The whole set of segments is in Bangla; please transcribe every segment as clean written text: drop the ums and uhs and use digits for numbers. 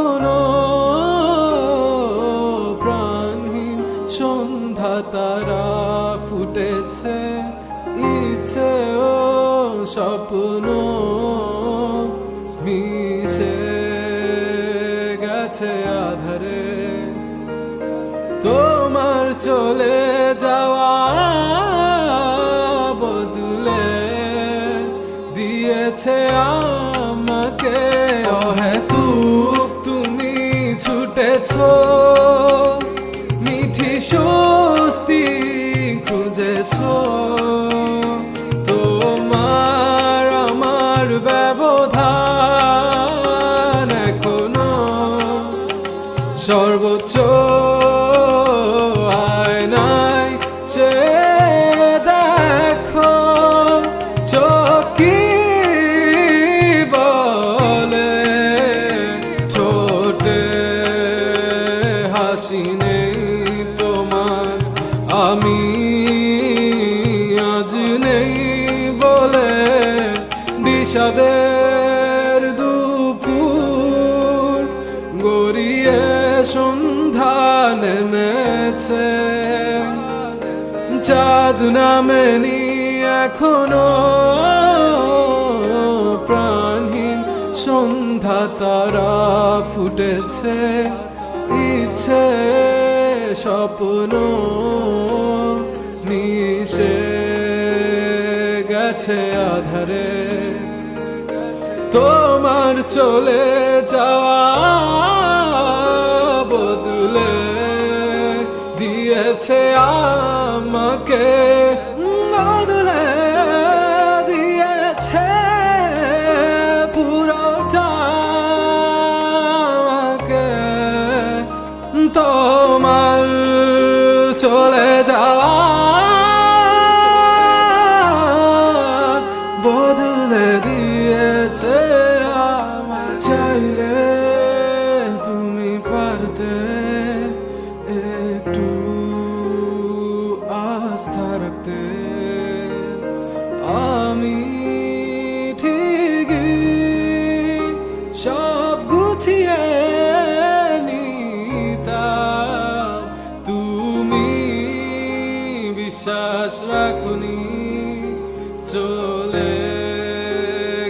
এখনো প্রাণহীন সন্ধ্যা তারা ফুটেছে, ইচ্ছে ও স্বপ্ন মিশে গেছে আধারে। তোমার চলে যাওয়া বদলে দিয়েছে আমাকে অহেতুক তুমি ছুটেছো, মিঠি স্বস্তি খুঁজেছো। তোমার আমার ব্যবধান এখনো সর্বোচ্চ আয়নায় চেয়ে দেখো, চোখ কি বলে ঠোঁটে হাসি নেই তোমার, আমি আজ নেই বলে বিষাদের দুপুর গড়িয়ে সন্ধ্যা নেমেছে। চাঁদ নামেনি এখনো প্রাণহীন সন্ধ্যা তারা ফুটেছে, ইচ্ছে স্বপ্ন মিশে গেছে আধারে। তোমার চলে যাওয়া বদলে দিয়েছে আমাকে, বদলে দিয়েছে পুরোটা আমাকে। তোমার চলে যাওয়া বদলে দিয়েছে আমার। চাইলে তুমি পারতে একটু আস্থা রাখতে, আমি ঠিকই সব গুছিয়ে নিতাম। তুমি বিশ্বাস রাখুনি, চলে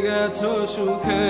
গেছো সুখে